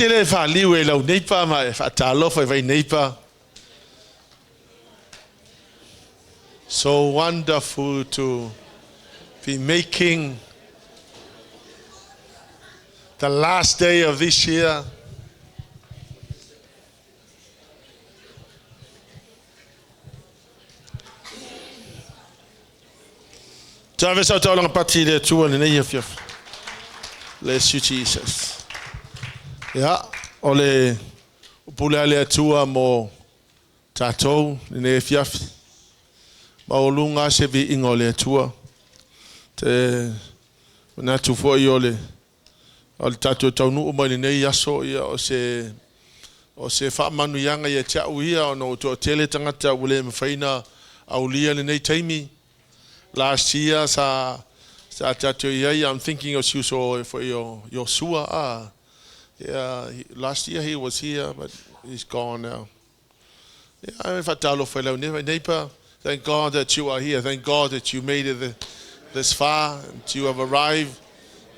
Ele faliu ela o neipa ma fatalo foi vai neipa. So wonderful to be making the last day of this year. Bless you, Jesus. Yeah, ole pulale tua mo tatou ne fiaf. Maulunga se vi ingole tua. Te na tu fo iole. Al tatou taunu o mai nei yaso ia o se fa manu yanga ia cha uia no to tele tangata ule mfaina aulia le nei taimi. Last year, I'm thinking of you for your sua. Yeah, last year he was here, but he's gone now. Yeah, thank God that you are here. Thank God that you made it this far. That you have arrived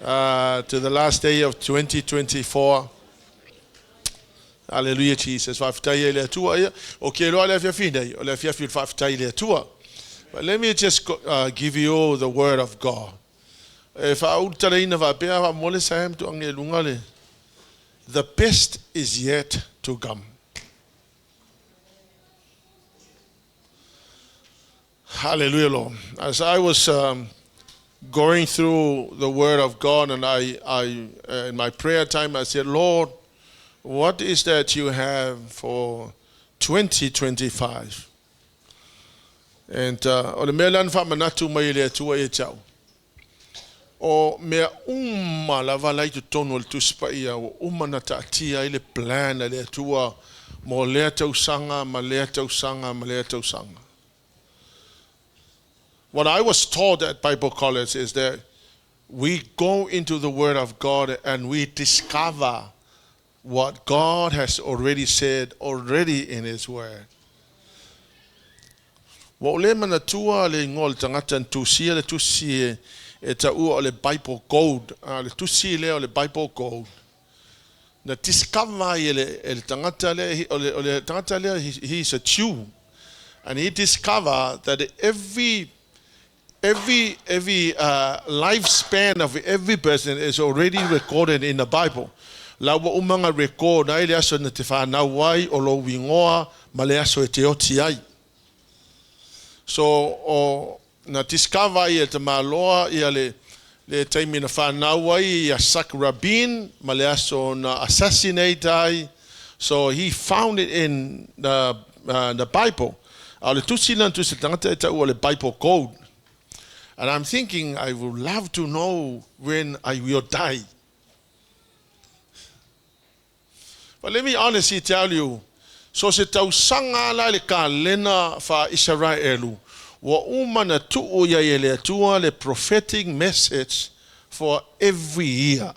to the last day of 2024. Hallelujah, Jesus. But let me just give you the word of God. The best is yet to come. Hallelujah, Lord. As I was going through the word of God, and I in my prayer time, I said, Lord, what is that you have for 2025? And ole melan fa manatu mai le tua e chau. O me lava lai tu tono tu spaia o na tatia ile plan le tua mo le tau sanga ma le tau sanga ma le tau sanga. What I was taught at Bible College is that we go into the Word of God and we discover what God has already said already in His Word. Wa le mana tua le ngol tangata Tusi le Tusi e ta u le Bible Gold le Tusi le le Bible Gold na discover le tangata le tangata le he's a Jew, and he discovered that every lifespan of every person is already recorded in the Bible. La wa umanga record na ile aso na te fa na wai o lo wingoa ma le aso e te oti ai. So na discover ia te maloa ia le taimi na whanau ai ia Sakrabin ma le aso na assassinate ai. So he found it in the Bible. Le tusi na tusi tangata e tau le Bible Code. And I'm thinking, I would love to know when I will die. But let me honestly tell you, so se tau sanga la le ka lena fa Israelu, wa umana tu'u ya ele tua le prophetic message for every year.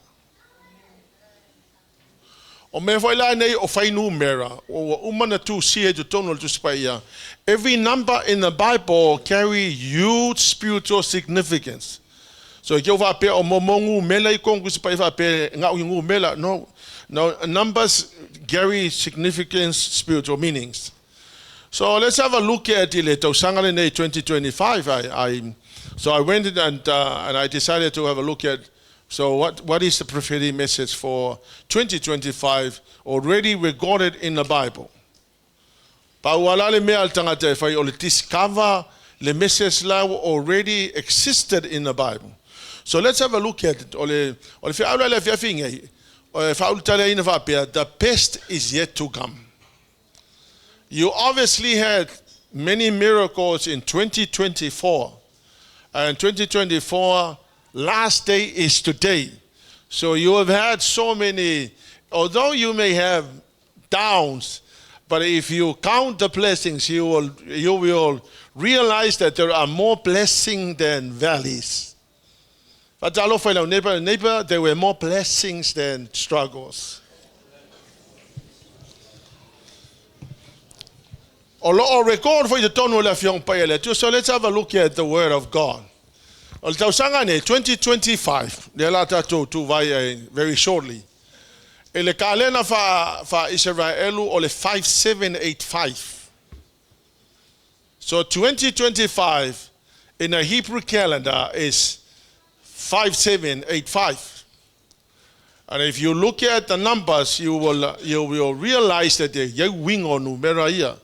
O me foi la nei o fai numera, o umana tu si e tono tu spaia. Every number in the Bible carry huge spiritual significance. So if you va pe o momongu mela I kongu spaia va pe nga ungu mela, no, numbers carry significant spiritual meanings. So let's have a look at it. 2025. So I went and I decided to have a look at. So what is the prophetic message for 2025 already recorded in the Bible? Pauala le mea tangata fai o le discover le message la already existed in the Bible. So let's have a look at it. The best is yet to come. You obviously had many miracles in 2024. And 2024, last day is today. So you have had so many, although you may have downs, but if you count the blessings, you will realize that there are more blessings than valleys. But neighbor, there were more blessings than struggles. So let's have a look at the Word of God. 2025, very shortly. Ele kalena fa Israelu ole 5785. So 2025 in a Hebrew calendar is 5785. And if you look at the numbers, you will realize that you wing on numero here.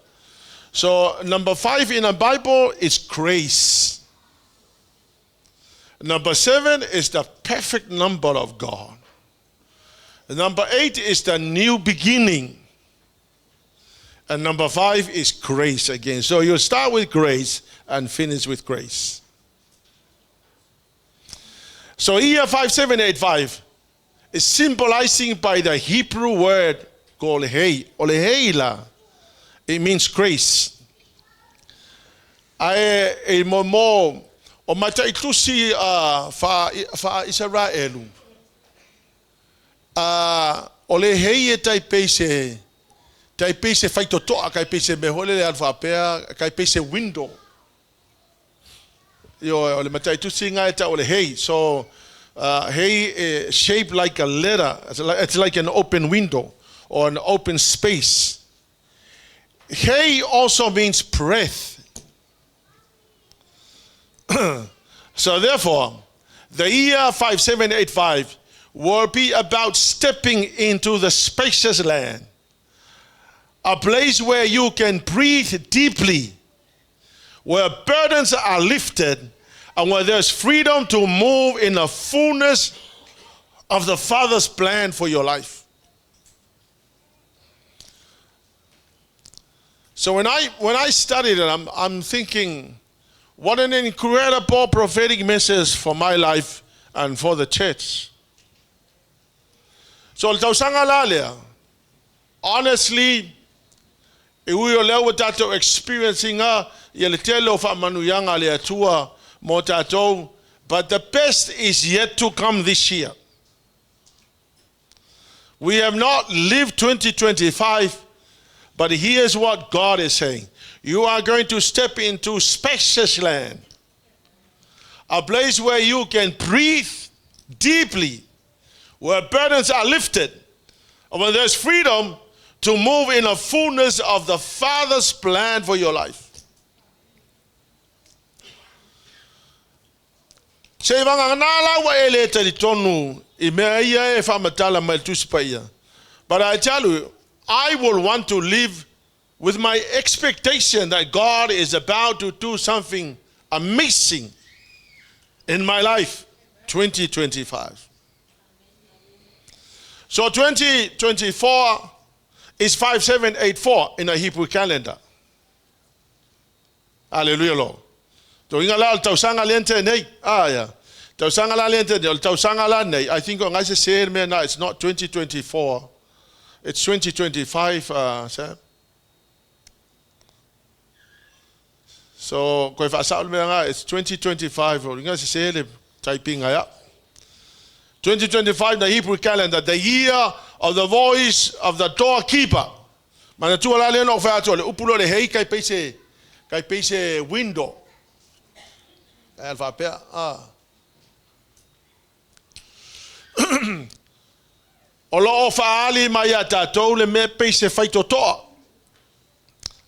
So number 5 in the Bible is grace. Number 7 is the perfect number of God. Number 8 is the new beginning. And number 5 is grace again. So you start with grace and finish with grace. So year 5785 is symbolizing by the Hebrew word called hey, oleheila. It means grace. I mo o mata Tusi fa Israel. Olehei tai pese faitotoa kai pese mehole le alfa pea kai pese window. Yo ole mata Tusi ngai ta olehei. So hay shaped like a letter. It's like an open window or an open space. Hay also means breath. So therefore, the year 5785 will be about stepping into the spacious land, a place where you can breathe deeply, where burdens are lifted, and where there's freedom to move in the fullness of the Father's plan for your life. So when I studied it, I'm thinking, what an incredible prophetic message for my life and for the church. So honestly, we are experiencing but the best is yet to come this year. We have not lived 2025, but here's what God is saying. You are going to step into spacious land, a place where you can breathe deeply, where burdens are lifted, and where there's freedom to move in the fullness of the Father's plan for your life. But I tell you, I will want to live with my expectation that God is about to do something amazing in my life, 2025. So 2024 is 5784 in a Hebrew calendar. Hallelujah, Lord. I think it's not 2024. It's 2025, sir. So, it's 2025. Typing 2025, the Hebrew calendar, the year of the voice of the doorkeeper. Window. Olo faali maya tatou le me peise faitotoa.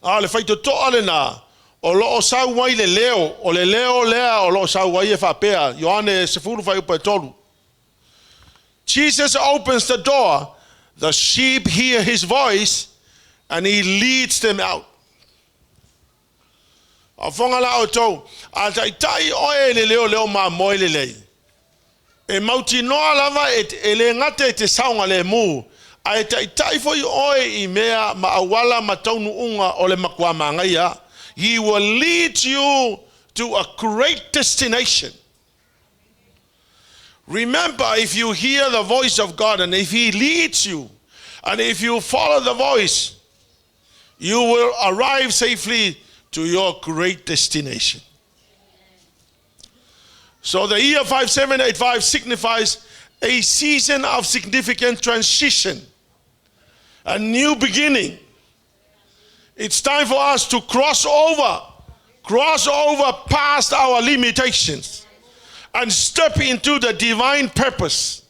Le faitotoa le na. Olo sa wai le leo. O le leo lea olo sa wai e whapea. Ioane sefuru whai upa tolu. Jesus opens the door. The sheep hear his voice and he leads them out. A whonga la o tau. A tai oe le leo ma moe le lei. E mauti noa lava e le ngate te saunga le mu. A e tai foi oe I mea ma awala ma taunu unga o le makua mangaia. He will lead you to a great destination. Remember, if you hear the voice of God and if he leads you and if you follow the voice, you will arrive safely to your great destination. So the year 5785 signifies a season of significant transition, a new beginning. It's time for us to cross over past our limitations and step into the divine purpose.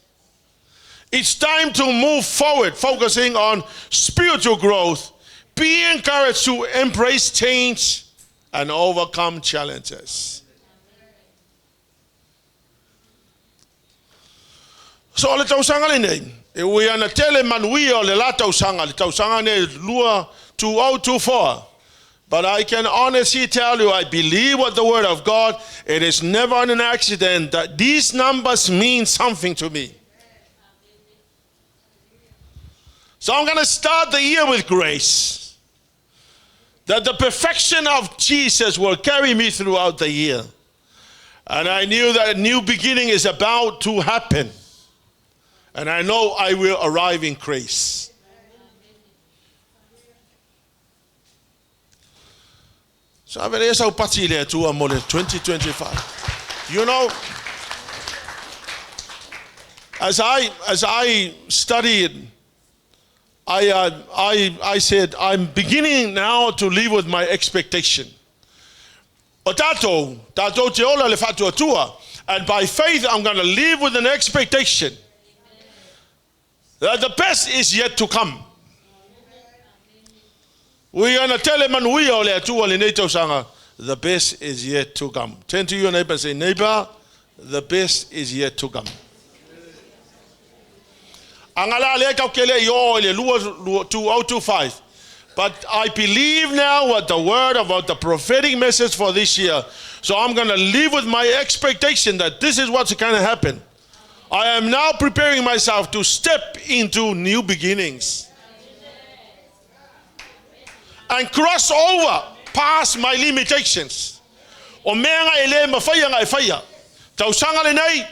It's time to move forward, focusing on spiritual growth. Be encouraged to embrace change and overcome challenges. So le tausanga le nei, e ui ana tele manuia o le la tausanga ne lua 2024. But I can honestly tell you, I believe what the word of God, it is never an accident that these numbers mean something to me. So I'm going to start the year with grace. That the perfection of Jesus will carry me throughout the year. And I knew that a new beginning is about to happen. And I know I will arrive in grace. So I will say pati le tu amole 2025. You know, as I studied, I said I'm beginning now to live with my expectation. O tato te ola le fatu atua, and by faith I'm going to live with an expectation that the best is yet to come. We're going to tell him and we all the best is yet to come. Turn to your neighbor and say, neighbor, the best is yet to come. But I believe now what the word about the prophetic message for this year. So I'm going to live with my expectation that this is what's going to happen. I am now preparing myself to step into new beginnings. And cross over past my limitations. O menga ele mafaya ngai faya. Tau sanga le nei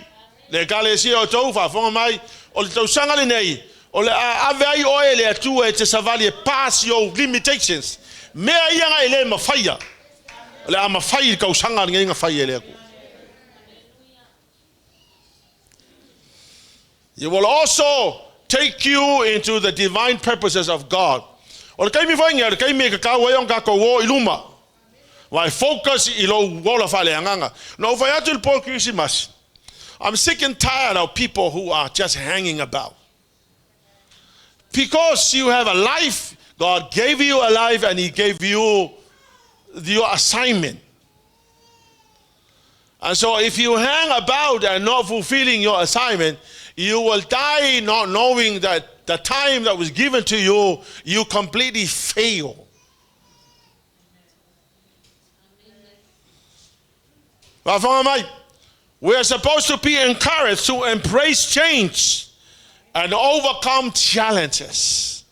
le Galatia o tau fa fonga mai o le tau sanga le nei o le avai o ele atu e te savali past your limitations. Me ia ngai ele mafaya. Le ama fai kau sanga ngai ngai fai ele aku. It will also take you into the divine purposes of God. O le kaimi whainga, le kaimi ka kaua iong kako wo I Leauma. Wai focus I lo wola whale anganga. No whai atu le po Christmas. I'm sick and tired of people who are just hanging about. Because you have a life, God gave you a life and He gave you your assignment. And so if you hang about and not fulfilling your assignment, you will die not knowing that the time that was given to you, you completely fail. We are supposed to be encouraged to embrace change and overcome challenges.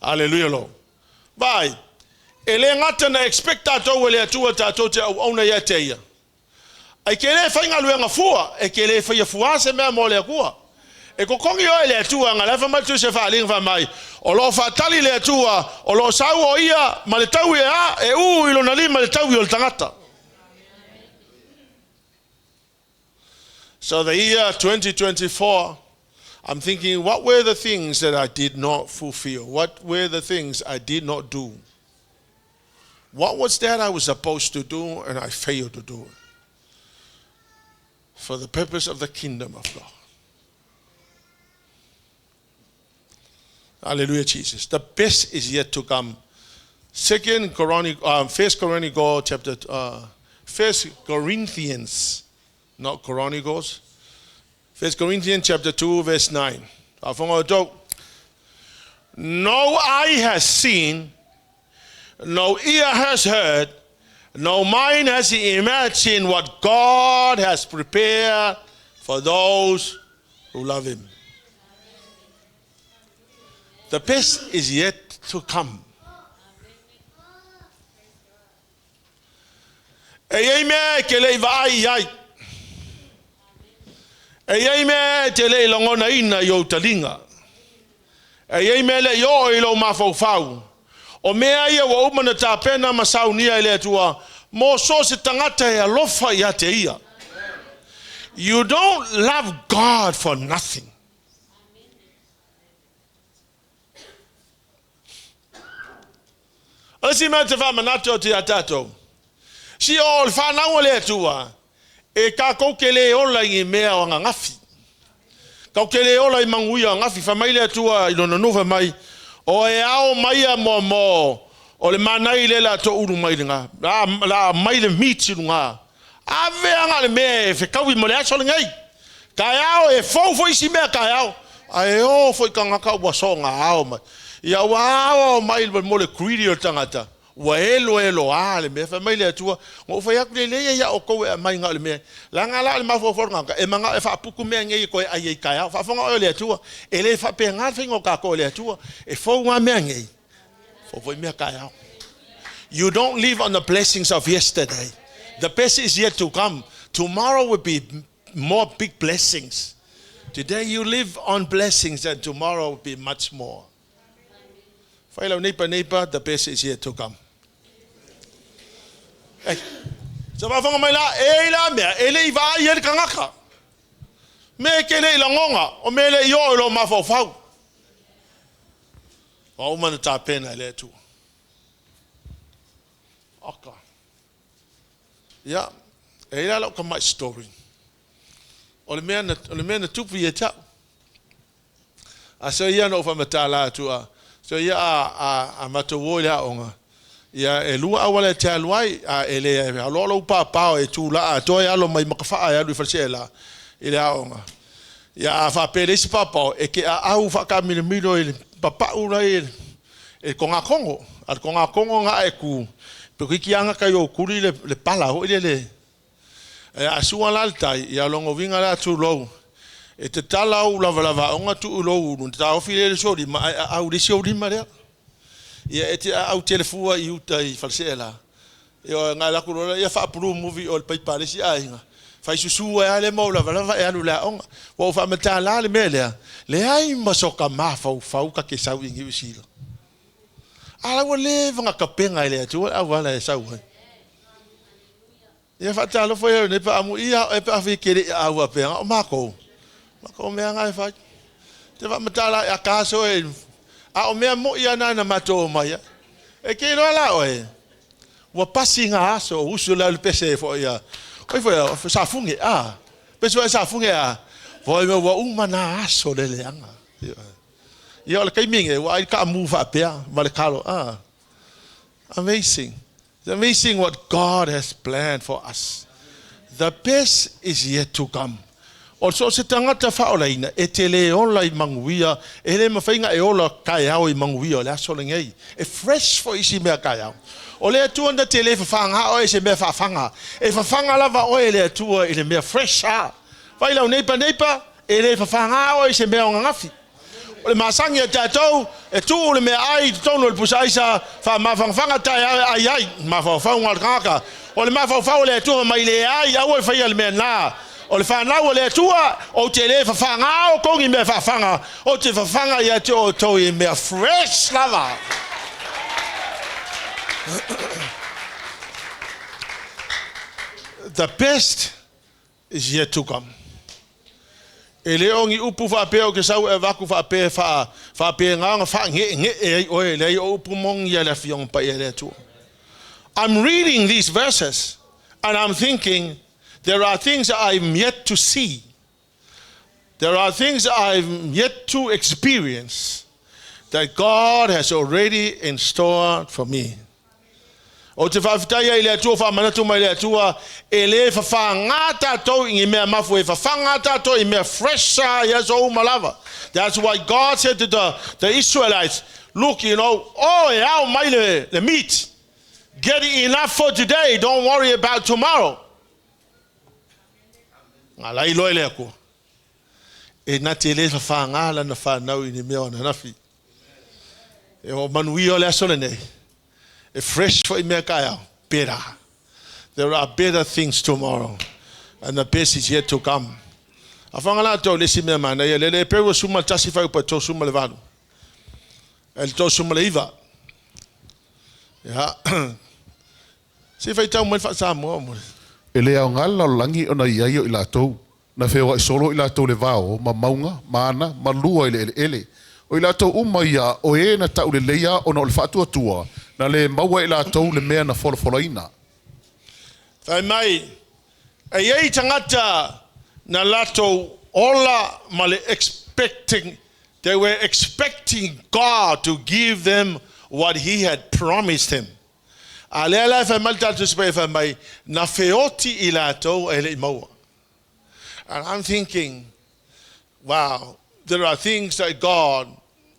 Hallelujah, Lord. Bye. Ele ngata na expecta to wele tu ta to te ona ya te ia. Ai kele fainga luenga fua, e kele fa fua se me mo le kua. E ko kongi o le tua nga le fa ma tu se fa ling fa mai. O lo fa tali le tua, o lo sau o ia ma le tau e u ilo na li ma le tau o le tangata. So the year 2024, I'm thinking, what were the things that I did not fulfill? What were the things I did not do? What was that I was supposed to do and I failed to do it? For the purpose of the kingdom of God. Hallelujah, Jesus. The best is yet to come. 1 Corinthians, not Chronicles. 1 Corinthians chapter 2, verse 9. No eye has seen, no ear has heard, no mind has imagined what God has prepared for those who love Him. The best is yet to come. Amen. Kele vai ai. Amen. Tele longona ina yo talinga. Amen. Le yo ilo mafofau. O mea ia wa umana ta pena masau nia ile tua. Mo so se tangata ya lofa ya te ia. You don't love God for nothing. Asi mate fa manato te atato. Si all fa na wole tua. E ka koukele ola i mea o ngafi. Kaukele ola i manguia ngafi famaile atua ilona nova mai. O e ao maia mo o le manai le la to uru mai nga. La mai le miti nga. Ave anga le me fe kawi mo le aso ngai. Kai ao e fo isi mea kai ao. Ai o foi kanga ka wa so nga ao mai. Ia wa mai mo le greedy o tangata. Wa elo ale me fa mai le atua ngo fa yak le ya o ko mai nga le me la nga la ma fo nga e manga e fa puku me ngi ko ai kai fa fonga le atua e le fa pe nga fingo ka ko le atua e fo nga me ngi fo me kai. You don't live on the blessings of yesterday. The best is yet to come. Tomorrow will be more big blessings. Today you live on blessings and tomorrow will be much more. Faila neighbor, the best is yet to come. Sa va fonga mai la e la mea e le va ia le kangaka me ke le la ngonga o me le yo lo ma fo fau o mana ta pena le tu aka ya e la lo my story o le mena tu pi eta a so ia no fa matala tu a so ia a mato wo la onga. Ya e lua awale te aluai a ele alolo pa e tu la to ya lo mai makafa ya lu fasela ile aonga ya fa pele si papa e ke au fa ka milo ele papa ula ele e konga kongo al konga kongo nga e ku pe ki anga ka yo kuri le pala o ile a suan alta ya longo vinga la tu lo e te tala u lava onga tu lo nu ta ofile le sori ma au le sori ma le ia eti au telefua i uta i falsela io nga la kurola ia fa pro movie ol pai pare si ainga fai susu e ale mo la e alu la onga wo fa meta la le mele le ai masoka ma fa ka ke sau ingi usilo ala wo le vanga kapenga ile tu a wala e sau ia fa talo foi ne pa amu ia e pa fi kere a wa pe o mako me nga fa te va meta la a caso e a o mea mo ia na mato mai e ke lo la oe wa passing a so uso la le pese fo ia oi fo sa funge a peso sa funge a foi wa uma na aso le leanga ia le kai minge wa ka move up ya vale calo amazing. It's amazing what God has planned for us. The best is yet to come. Also se tangata faolaina e tele ola I manguia e le mafainga e ola kai au I manguia le aso ngei e fresh for isi mea kai au o le tua nda tele fafanga o e se mea fafanga e fafanga lava o e le tua ile mea fresh a vai lau neipa e le fafanga o e se mea ngafi o le masangi e tatou e tu le mea ai tono le pusaisa fa mafafanga tai ai mafafanga al kaka o le mafafanga le tua mai le ai au e fai le mea na o le whanau le atua, o te le whawhanga o kongi mea whawhanga, o te whawhanga ia te o tau I mea fresh lava. The best is yet to come. E le ongi upu whape o ke sau e waku whape nganga whange e oe le o upu mongi le whiong pa e le atua. I'm reading these verses and I'm thinking, there are things I'm yet to see. There are things I'm yet to experience that God has already in store for me. O te whawhitaia I le atua whamanatuma I le atua e le whawhanga tātou I mea mafu e whawhanga tātou I mea fresha I aso umalava. That's why God said to the Israelites, look, you know, oh, e au mai le meat. Get enough for today. Don't worry about tomorrow. Ala I loe le ako. E na te le whawhanga la na whanau I ni mea ona nafi. E o manui o le asole nei. E fresh for I mea kaya. Better. There are better things tomorrow. And the best is yet to come. A whangala tau le si mea mana. E le Eperu suma tasi whau pa tau suma le vanu. E le tau suma le iwa. Ya. Si Faitau mwen wha mua mwen. E le au ngala langi ona iaio I lātou. Na whewa I solo I lātou le vao, ma maunga, maana, ma lua I ele. O I lātou umaia o e na tau le leia ona o le whaatua tua, na le maua I lātou le mea na wholawholaina. Whai mai, E ei tangata na lato ola male expecting. They were expecting God to give them what He had promised him. Alela fa malta tuspe fa mai na feoti ilato ele moa. And I'm thinking, wow, there are things that God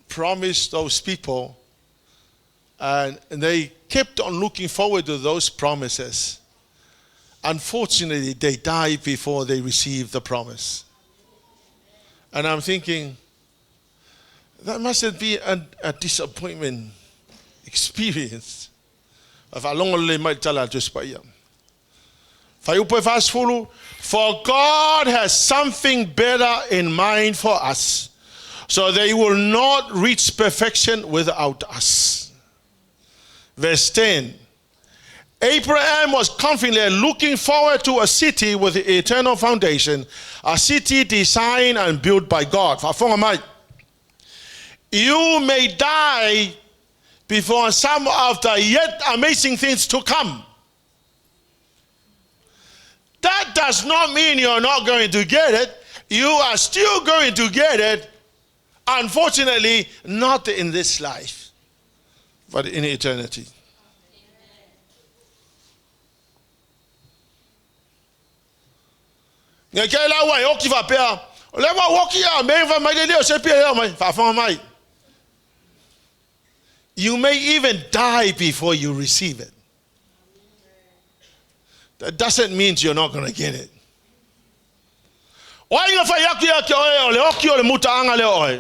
promised those people, and they kept on looking forward to those promises. Unfortunately, they died before they received the promise. And I'm thinking, that must be a disappointment experience. If I long might tell her just by you. For God has something better in mind for us, so they will not reach perfection without us. Verse 10. Abraham was confidently looking forward to a city with the eternal foundation, a city designed and built by God. You may die before some of the yet amazing things to come. That does not mean you're not going to get it. You are still going to get it. Unfortunately, not in this life, but in eternity. You may even die before you receive it. That doesn't mean you're not going to get it.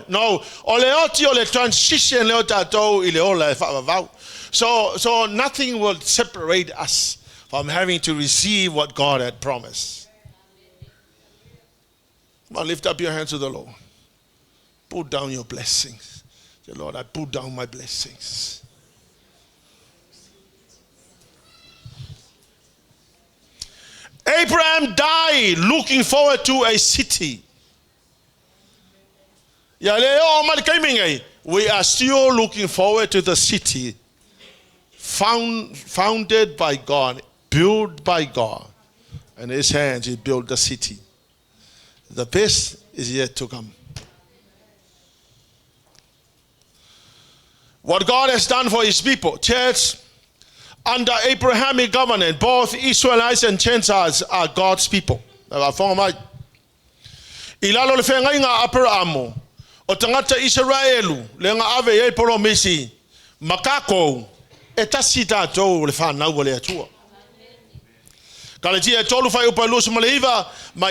No, transition. So nothing will separate us from having to receive what God had promised. Come on, lift up your hands to the Lord. Put down your blessings. Say, Lord, I put down my blessings. Abraham died looking forward to a city. We are still looking forward to the city founded by God, built by God. And His hands, He built the city. The best is yet to come. What God has done for His people, church, under Abrahamic covenant, both Israelites and Gentiles are God's people. Ilalo le fenga inga Abraham, o tangata Israelu, le nga ave ye promisi, makako, etasita to le fana wale atua. Kalatia tolu fa upalus maleiva,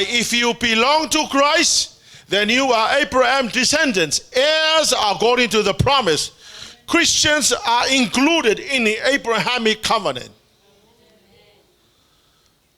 if you belong to Christ, then you are Abraham's descendants, heirs according to the promise. Christians are included in the Abrahamic covenant.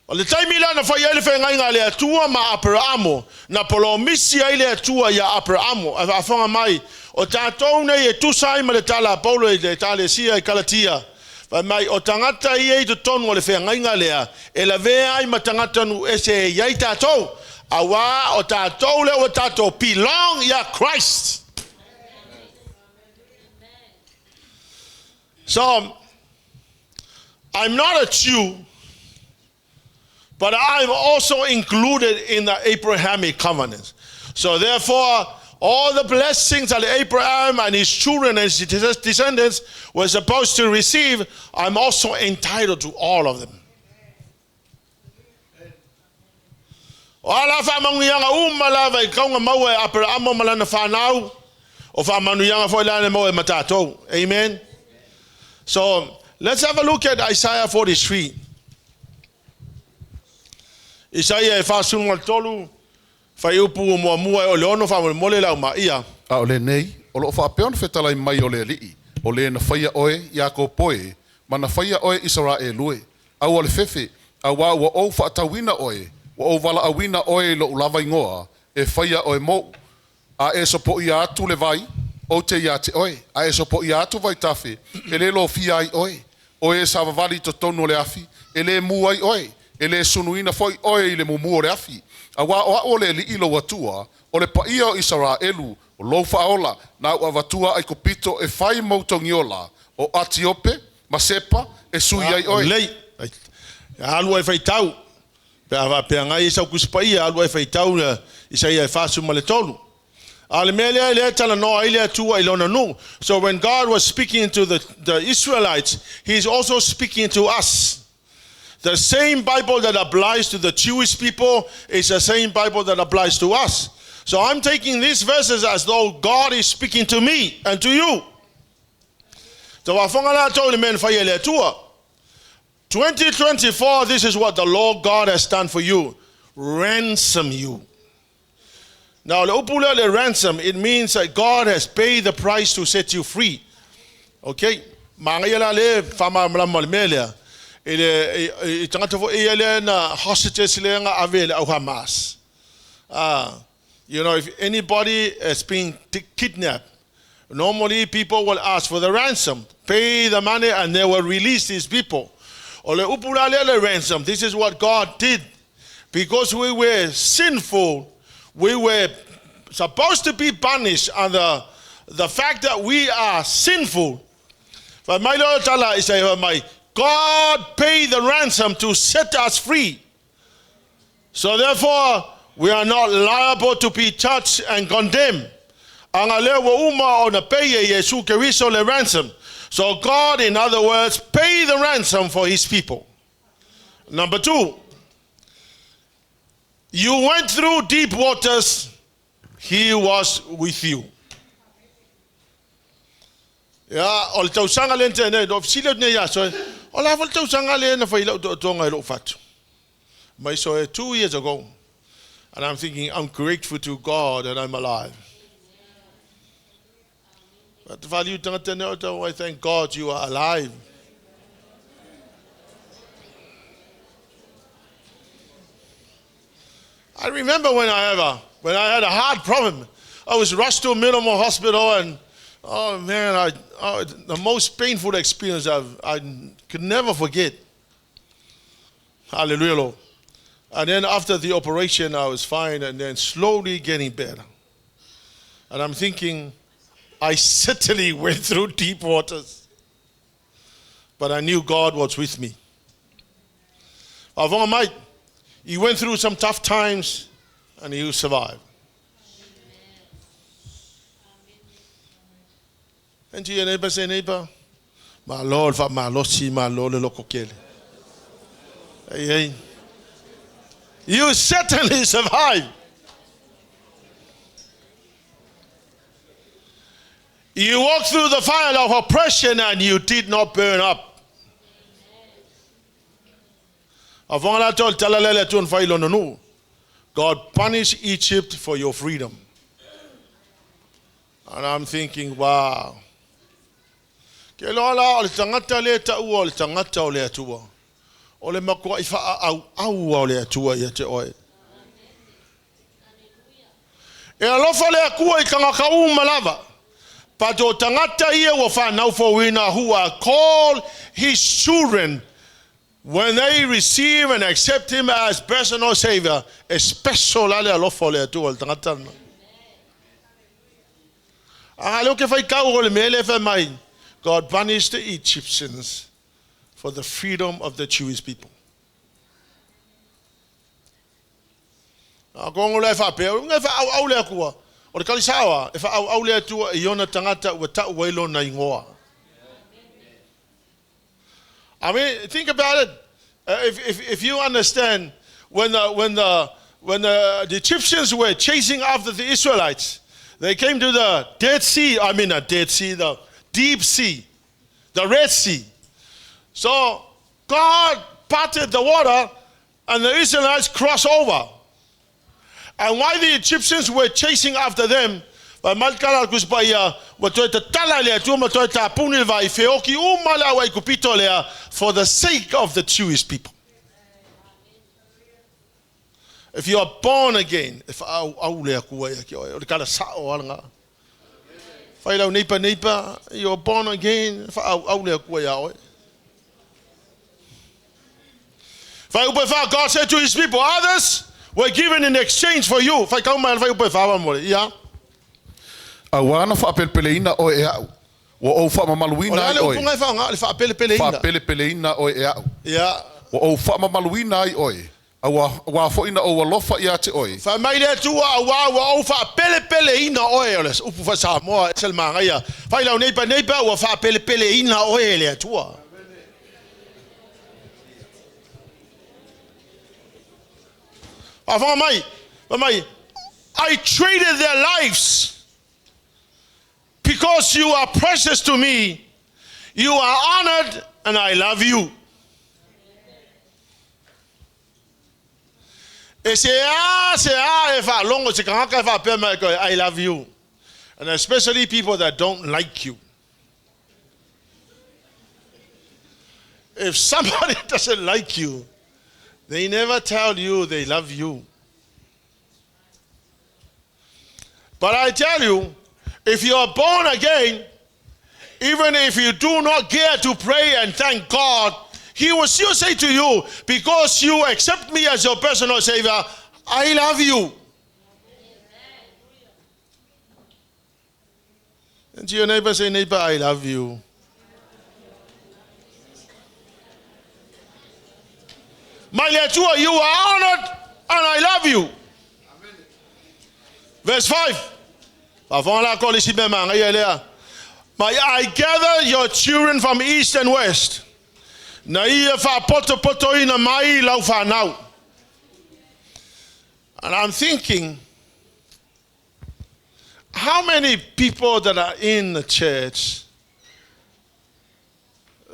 Le taimila na fayele fenga ngale atua ma Abrahamo na polomisia ile atua ya Abrahamo afanga mai o tatou ne e tusai ma le tala Paulo e tale sia e Kalatia fa mai o tangata ie to tonu le fenga ngale e Lavea ai matangata nu ese ya tatou awa o tatou le o tatou belong ya Christ. So, I'm not a Jew, but I'm also included in the Abrahamic covenant. So therefore, all the blessings that Abraham and his children and his descendants were supposed to receive, I'm also entitled to all of them. Amen. So let's have a look at Isaiah 43. Isaia fasunga tolu faiupu mo mua o leono fa mole Leauma ia. A ole nei, o lo fa peon fetala mai ole li. Ole na faia oe Yakopoe, mana faia oe Israelue. Au ole fefe, a wa o fa tawina oe, wa o vala awina oe lo lava ingoa, e faia oe mo. A e sopo ia atu le vai. O te ia te oe, a e sopo ia atu vai tafe, e le lo fia ai oe, o e sa vavali to tono le afi, e le mua ai oe, e le sunuina foi oe i le mumu le afi, a wa o le li ilo watua, o le paia o Israelu, o lo faola, na ua watua ai kopito e fai mautongiola, o Atiope, Masepa, e sui ai oe. Lei, alua e Faitau, Pe ngai sa kuspai alu e Faitau Isaia e fasu maletolu. So when God was speaking to the Israelites, He's also speaking to us. The same Bible that applies to the Jewish people is the same Bible that applies to us. So I'm taking these verses as though God is speaking to me and to you. 2024, this is what the Lord God has done for you. Ransom you. Now, the ransom, it means that God has paid the price to set you free. Okay? You know, if anybody has been kidnapped, normally people will ask for the ransom, pay the money, and they will release these people. Ransom, this is what God did. Because we were sinful, we were supposed to be punished under the fact that we are sinful. But my Lord Tala is my God paid the ransom to set us free. So therefore, we are not liable to be judged and condemned. Ransom. So God, in other words, paid the ransom for His people. Number 2, you went through deep waters, He was with you. Yeah, all tau sanga lente ne do silo ne ya so all have tau sanga le na fa ilo to nga lo fat. My so 2 years ago, and I'm thinking I'm grateful to God that I'm alive. But value tanga I thank God you are alive. I remember when I had a heart problem. I was rushed to a minimal hospital, and oh man, the most painful experience I could never forget. Hallelujah, Lord. And then after the operation, I was fine, and then slowly getting better. And I'm thinking, I certainly went through deep waters, but I knew God was with me. He went through some tough times, and he survived. And to your neighbor, say, neighbor, my Lord, my Lord, hey. You certainly survived. You walked through the fire of oppression and you did not burn up. God punished Egypt for your freedom. And I'm thinking, wow. But tangata ia wa fa now for winner who are called His children, when they receive and accept Him as personal Savior, a special alofole to all tangata. Look if I call mele for mine. God punished the Egyptians for the freedom of the Jewish people. O kalisawa if aule tu iona tangata wata welo na ingoa. I mean, think about it. If you understand, when the Egyptians were chasing after the Israelites, they came to the Dead Sea. I mean, not Dead Sea, the Deep Sea, the Red Sea. So God parted the water, and the Israelites crossed over. And while the Egyptians were chasing after them, for the sake of the Jewish people. If you are born again, if you are born again, God said to His people, others were given in exchange for you. Yeah. Awana fa pelpeleina o e au. Wo o fa mamaluina o e. Fa pelpeleina o e au. Yeah. Wo o fa mamaluina o e. Wa fo ina o lofa ia te oi. Fa mai le tua wa o fa pele ina oeles. Upu fa Samoa selmanga ia. Fa ila neipa wa fa pele ina oele tua. Fa mai. I traded their lives because you are precious to me. You are honored and I love you. I love you. And especially people that don't like you. If somebody doesn't like you, they never tell you they love you. But I tell you, if you are born again, even if you do not care to pray and thank God, He will still say to you, because you accept me as your personal Savior, I love you. And to your neighbor, say, neighbor, I love you. My Letua, you are honored and I love you. Verse 5. I gather your children from east and west. And I'm thinking, how many people that are in the church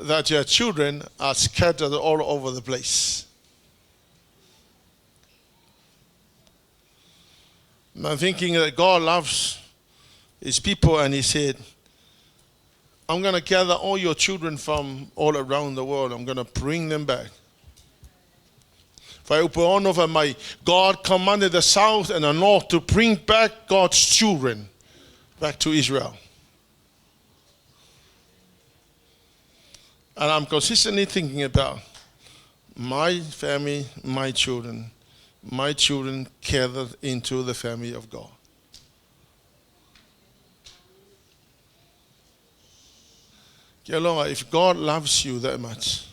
that your children are scattered all over the place? And I'm thinking that God loves His people, and He said, I'm going to gather all your children from all around the world. I'm going to bring them back. God commanded the south and the north to bring back God's children back to Israel. And I'm consistently thinking about my family, my children gathered into the family of God. If God loves you that much,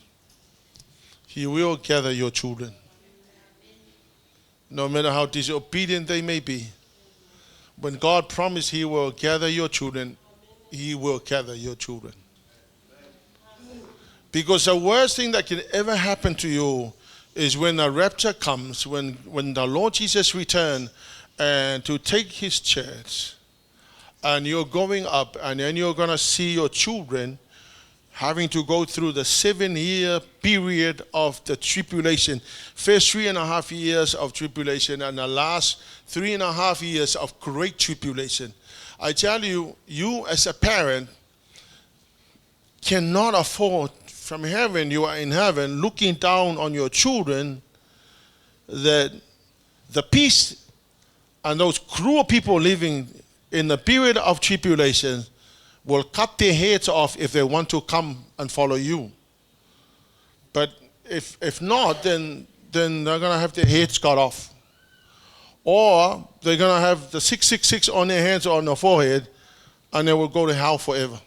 He will gather your children. No matter how disobedient they may be. When God promised He will gather your children, He will gather your children. Because the worst thing that can ever happen to you is when the rapture comes, when the Lord Jesus returns and to take His church, and you're going up, and then you're going to see your children having to go through the 7-year period of the tribulation. First 3.5 years of tribulation, and the last 3.5 years of great tribulation. I tell you, you as a parent cannot afford, from heaven, you are in heaven, looking down on your children, that the peace and those cruel people living in the period of tribulation will cut their heads off if they want to come and follow you. But if not, then they're going to have their heads cut off. Or they're going to have the 666 on their hands or on their forehead, and they will go to hell forever.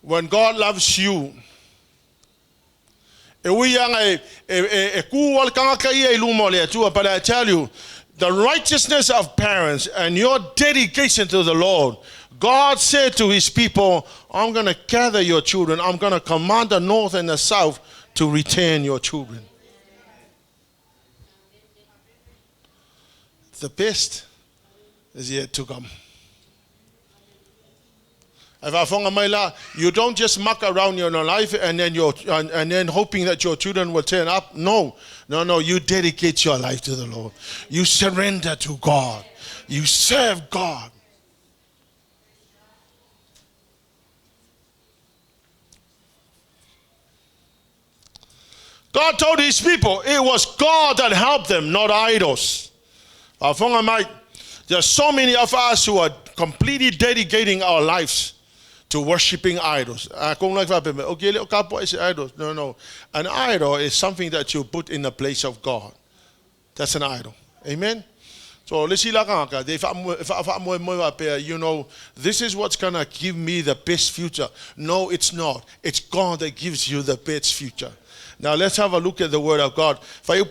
When God loves you, but I tell you, the righteousness of parents and your dedication to the Lord, God said to His people, I'm going to gather your children. I'm going to command the north and the south to return your children. The best is yet to come. You don't just muck around your life and then hoping that your children will turn up. No. You dedicate your life to the Lord. You surrender to God. You serve God. God told His people it was God that helped them, not idols. There's so many of us who are completely dedicating our lives to worshiping idols. No. An idol is something that you put in the place of God. That's an idol. Amen? So you know, this is what's gonna give me the best future. No, it's not. It's God that gives you the best future. Now let's have a look at the word of God. Tai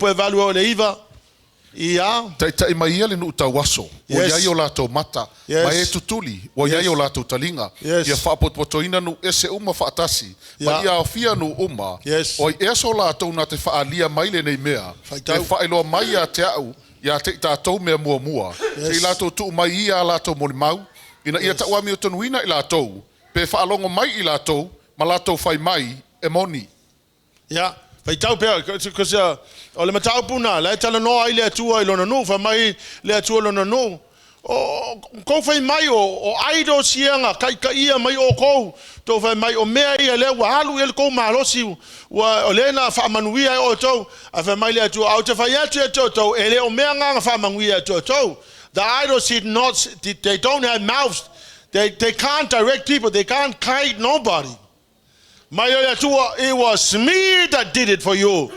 mai ele no tawaso. O ia yo lato mata. Mai tutuli. O ia yo lato talinga. Ia whapotoina no ese uma whaatasi. Ma ia fia no uma. O eso lato na te whaalia maile nei mea. Te whaeloa mai a te au. Ia te tātou mea mua mua. Te lato tu mai ia lato molimau. Ina ia taua mi o tonuina I lato. Pe whaalongo mai I lato. Ma lato whai mai e moni. Ja, Faitau pea, because o le matau puna, le tala no ai le atua I lona no, fa mai le atua lona no. O kou fai mai o aido sianga, kai ia mai o kou, to fai mai o mea ia le ua halu ele kou mahalosi, o lena whaamanuia o tau, a fai mai le atua, au te fai atu e tau, ele o mea nganga whaamanuia e tau. The idols they don't have mouths, they can't direct people, they can't guide nobody. It was me that did it for you.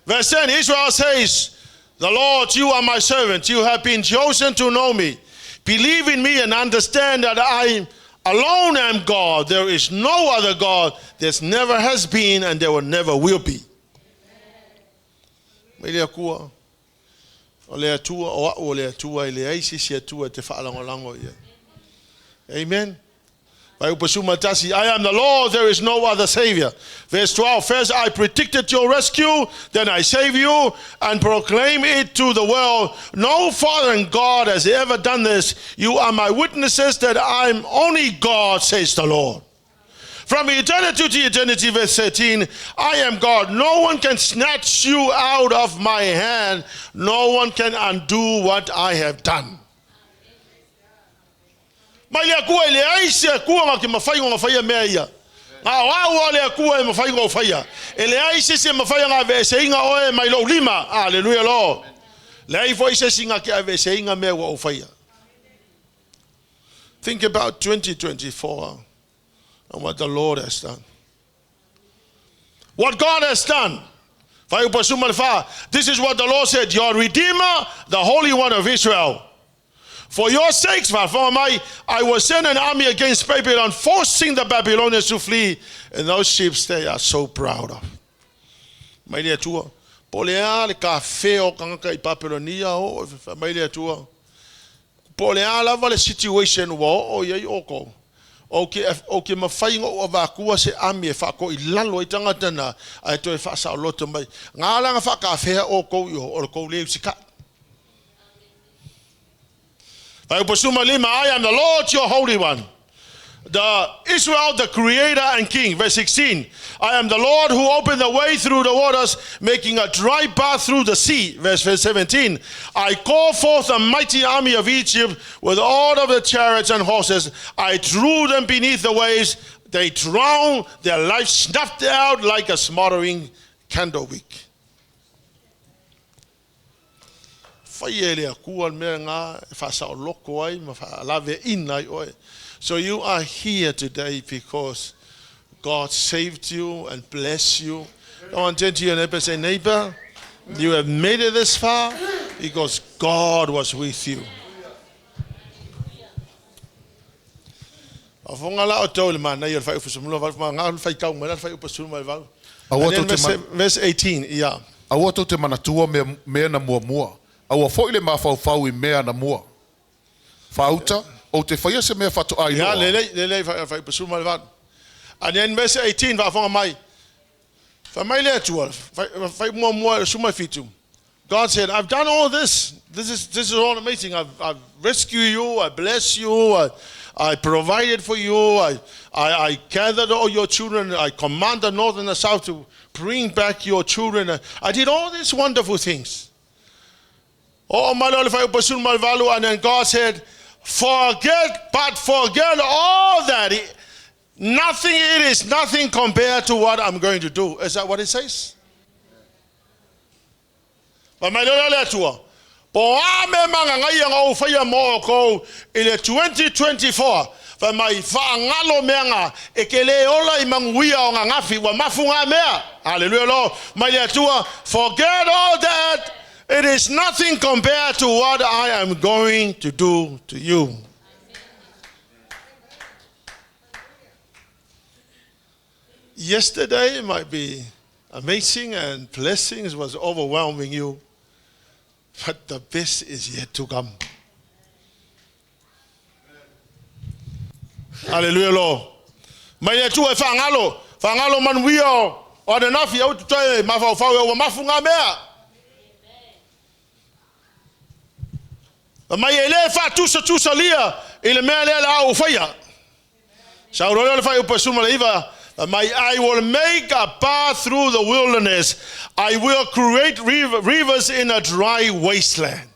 Verse 10, Israel says, the Lord, you are my servant. You have been chosen to know me. Believe in me and understand that I alone am God. There is no other God. There never has been and there will never will be. Amen. I am the Lord, there is no other Savior. Verse 12, first I predicted your rescue, then I save you and proclaim it to the world. No foreign God has ever done this. You are my witnesses that I am only God, says the Lord. From eternity to eternity, verse 13, I am God. No one can snatch you out of my hand. No one can undo what I have done. Mai le kua le aise kua ma ke mafai ngo fai mea ia. Nga le kua mafai ngo fai. Ele aise se mafai nga ve se inga oe mai lo lima. Hallelujah Lord. Le ai foi se singa ke ve se inga mea o fai. Think about 2024 and what the Lord has done. What God has done. This is what the Lord said, your Redeemer, the Holy One of Israel. For your sakes, I will send an army against Babylon, forcing the Babylonians to flee. And those ships they are so proud of. Mailia tua. Polea le cafe o kanga I Babylonia o mailia tua. Polea lava le situation wo o ye oko. Okay mafai ngo vakua se army e fako I lalo I tangata na ai to e fa sa loto mai. Ngala nga fa cafe o ko yo o ko le sika. I am the Lord, your Holy One. The Israel, the Creator and King. Verse 16. I am the Lord who opened the way through the waters, making a dry path through the sea. Verse 17. I call forth a mighty army of Egypt with all of the chariots and horses. I threw them beneath the waves. They drowned, their life snuffed out like a smoldering candle wick. So you are here today because God saved you and blessed you. I want to turn to your neighbor and say, neighbor, you have made it this far because God was with you. Verse 18, yeah. Awoto te manatua me na mua mua. Awa foi le mafau I mea na mua. Fauta o te faia se mea fatu ai. Ja, lele fai pesuma le vat. And then verse 18 va fonga mai. Fa mai le atua. Fai mua suma fitu. God said, I've done all this. This is all amazing. I've rescued you. I bless you. I provided for you. I gathered all your children. I command the north and the south to bring back your children. I did all these wonderful things. Oh, and then God said, forget all that. It is nothing compared to what I'm going to do. Is that what it says? But my Lord, in 2024, for my fangalo menga ekele ola imanguia o ngafi wa mafunga mea. Hallelujah Lord. My Lord, forget all that It is nothing compared to what I am going to do to you. Yesterday might be amazing and blessings was overwhelming you, but the best is yet to come. Hallelujah, Lord. May tu e fangalo man wio o de nafi o tu e mafau o mafunga mea. May ele fa tusa lia ile mea le la o faya. Sa ro le fa o pesuma leiva. I will make a path through the wilderness. I will create rivers in a dry wasteland.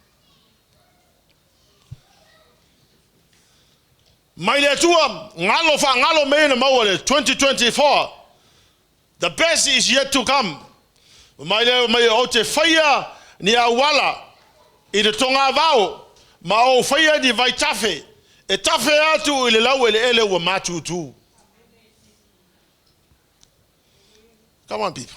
My letua ngalo me na mawale 2024. The best is yet to come. My o te fire ni awala I te tonga vao ma o fire di vai tafe. E tafe atu ile lau ele wa matutu. Come on, people.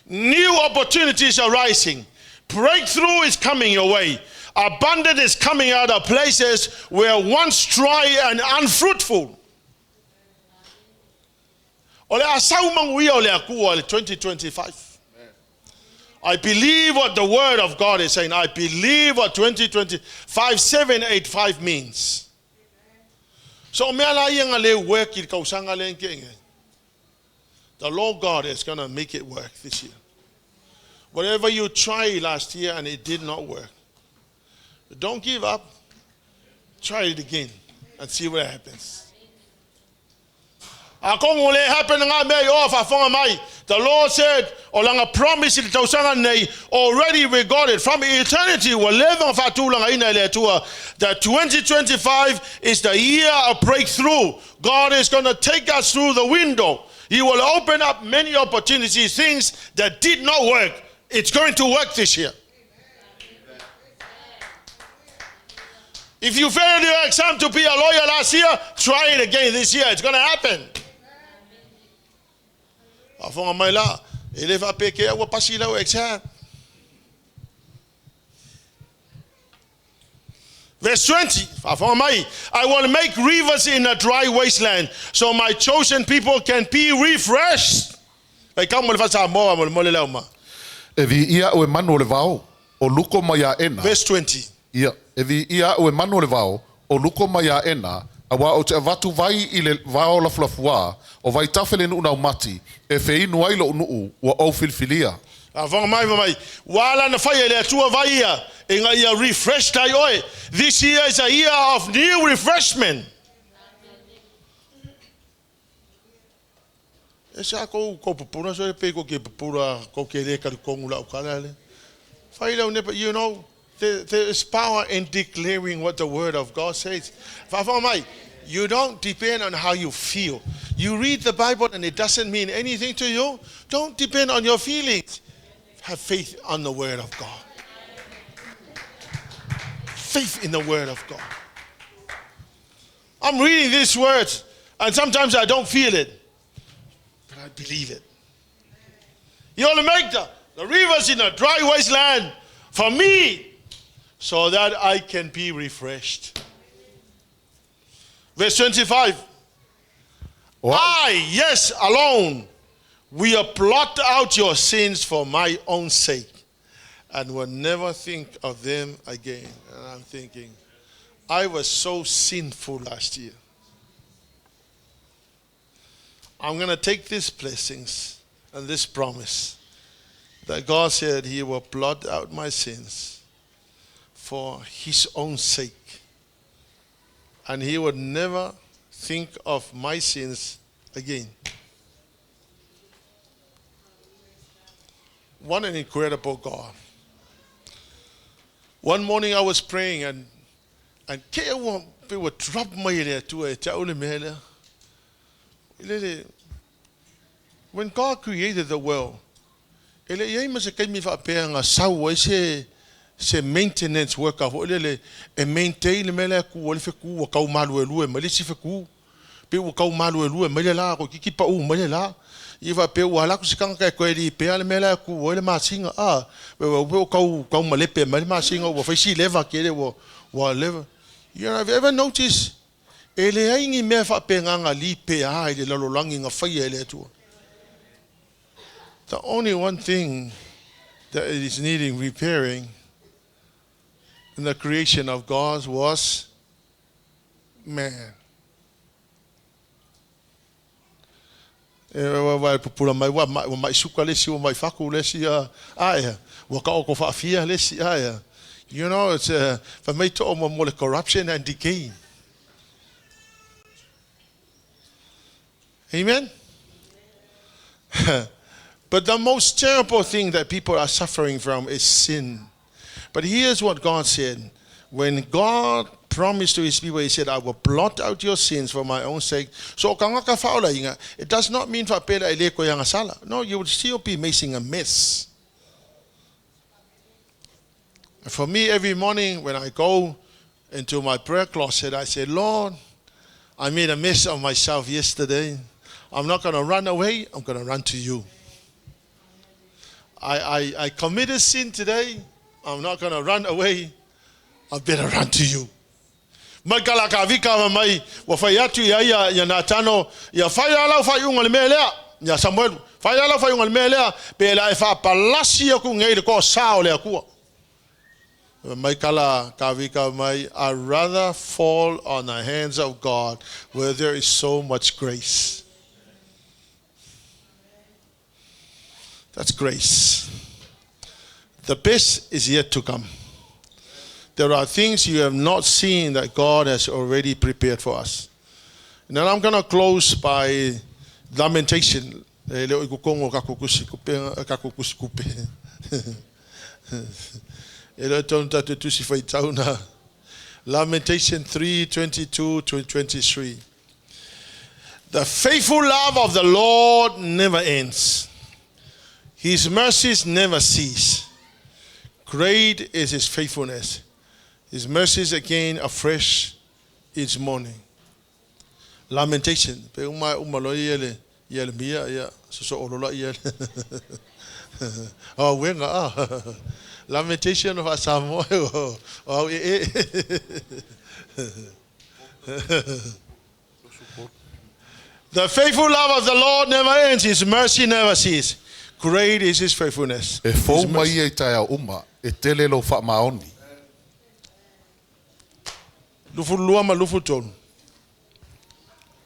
New opportunities are rising. Breakthrough is coming your way. Abundance is coming out of places where once dry and unfruitful. Ole asaumang wi ole aku ole 2025. I believe what the word of God is saying. I believe what 2025 785 means. So me ala yang ale work it kausanga le ngenge. The Lord God is going to make it work this year. Whatever you tried last year and it did not work, don't give up. Try it again and see what happens. The Lord said, "Olanga promise it already we got it from eternity. That 2025 is the year of breakthrough. God is going to take us through the window. He will open up many opportunities, things that did not work. It's going to work this year. If you failed your exam to be a lawyer last year, try it again this year. It's going to happen. Verse 20, I will make rivers in a dry wasteland so my chosen people can be refreshed. Verse 20. Evi ia o manu le vao o luko mai a ena awa o te avatu vai I le vao la flafua o vai tafele nu na mati e fei no ai lo nu o o filfilia avanga mai wala na fai le tua vai ia e nga ia refresh tai oi. This year is a year of new refreshment. Esa ko popura so pe ko ke popura ko ke le ka kongula o kala le fai le ne you know. There is power in declaring what the word of God says. You don't depend on how you feel. You read the Bible and it doesn't mean anything to you. Don't depend on your feelings. Have faith on the word of God. Faith in the word of God. I'm reading these words and sometimes I don't feel it, but I believe it. You want to make the rivers in a dry wasteland for me, so that I can be refreshed. Verse 25. What? I, yes, alone, will blot out your sins for my own sake and will never think of them again. And I'm thinking, I was so sinful last year. I'm going to take these blessings and this promise that God said He will blot out my sins for His own sake, and He would never think of my sins again. What an incredible God. One morning I was praying and people would drop my to a taule. When God created the world, se maintenance worker e maintain mele ku o le feku o kau malu e lue mele si feku pe o kau malu e lue mele la ko ki pa u mele la Iwa pe wala ku sikanga kai koe li pe ale mela ku ole masinga we kau malepe mali masinga wo fa si leva kele wo leva. You know, have you ever noticed ele aingi me fa pe nganga li pe ile lalolangi nga fa ele tu. The only one thing that is needing repairing in the creation of God was man. Wa pula mai wa mai suka lesi wa mai faku lesi aya wa ka o ko fa fia lesi aya. You know, it's for me to more corruption and decay. Amen. But the most terrible thing that people are suffering from is sin. But here's what God said. When God promised to his people, he said, I will blot out your sins for my own sake. So it does not mean no, you will still be making a mess. For me, every morning when I go into my prayer closet, I say, Lord, I made a mess of myself yesterday. I'm not going to run away. I'm going to run to you. I committed sin today. I'm not going to run away. I better run to you. Magala vika mai wa fayatu ya natano ya fayala fayunga melea ya Samuel fayala fayunga melea pe la fa palasia ku ngei ko sao le ku mai kala kavika mai I rather fall on the hands of God where there is so much grace. That's grace. The best is yet to come. There are things you have not seen that God has already prepared for us. And then I'm going to close by lamentation. Lamentation 3:22-23. The faithful love of the Lord never ends. His mercies never cease. Great is his faithfulness. His mercies again afresh each morning. Lamentation. Lamentation of Samoan. The faithful love of the Lord never ends. His mercy never ceases. Great is his faithfulness. Lufu luama lufu tonu.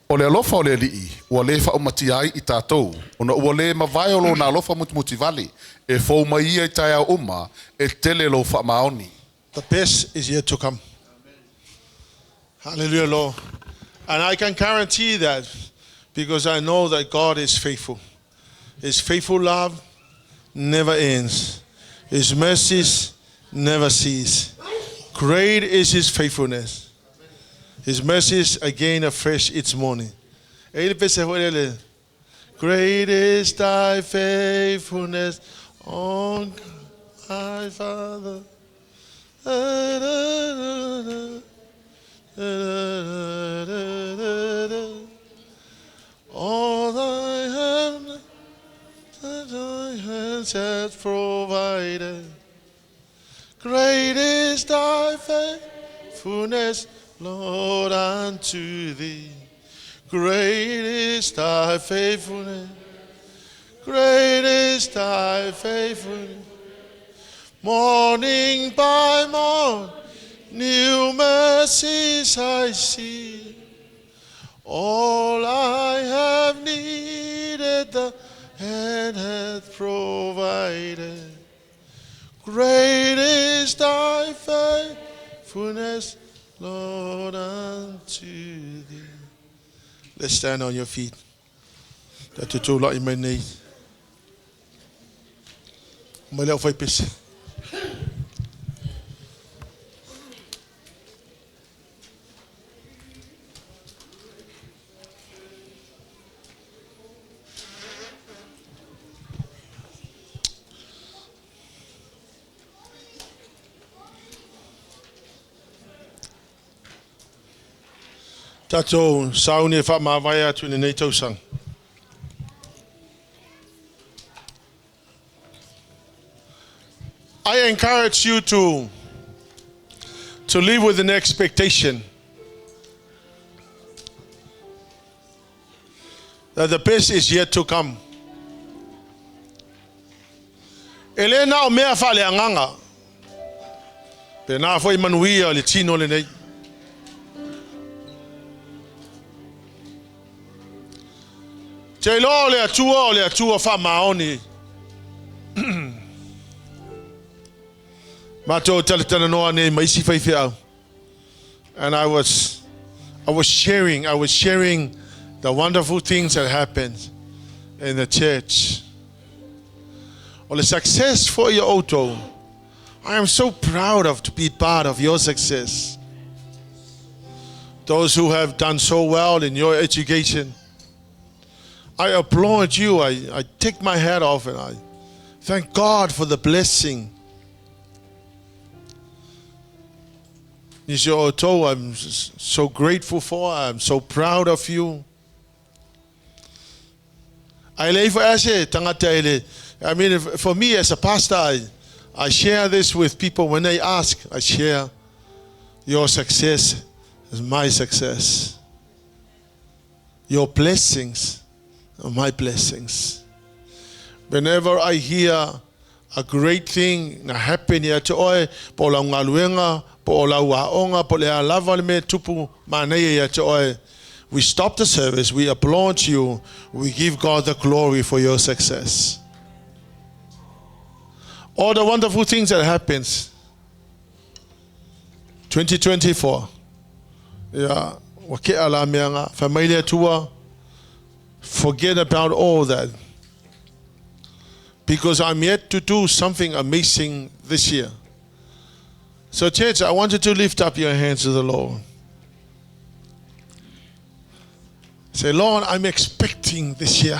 O le alofa o le alii, ua le whaumati ai I tātou, ona ua le mawaiolo na alofa mutimuti vale, e fau mai ia I tai au uma, e tele lo whaamaoni. The best is yet to come. Hallelujah, Lord. And I can guarantee that because I know that God is faithful. His faithful love never ends. His mercies never cease. Great is his faithfulness. His mercies again afresh each morning. Great is thy faithfulness, oh my Father. All thy hands have provided. Great is thy faithfulness, Lord, unto thee. Great is thy faithfulness. Great is thy faithfulness. Morning by morning, new mercies I see. All I have needed, the hand hath provided. Great is thy faithfulness, Lord, unto thee. Let's stand on your feet. That you told in my name. My love for peace. Tato sauni fa mawaya tu nei tausang. to encourage you to live with an expectation that the best is yet to come. Elena o mea fale anganga. Pena foi manuia le tino le nei. Te lo le atua fa maoni. Mato talatana noa ne maisi fai au. And I was sharing the wonderful things that happened in the church. Or the success for your auto. I am so proud to be part of your success. Those who have done so well in your education, I applaud you. I take my hat off and I thank God for the blessing. Your auto, I'm so grateful for. I'm so proud of you. I mean, for me as a pastor, I share this with people when they ask. I share your success as my success. Your blessings are my blessings. Whenever I hear a great thing happen here to oi, po la ngaluenga, po la waonga, po le lava me tupu manei to oi. We stop the service, we applaud you, we give God the glory for your success. All the wonderful things that happens. 2024. Yeah, wake ala meanga, familia tua. Forget about all that. Because I'm yet to do something amazing this year. So church, I want you to lift up your hands to the Lord. Say, Lord, I'm expecting this year.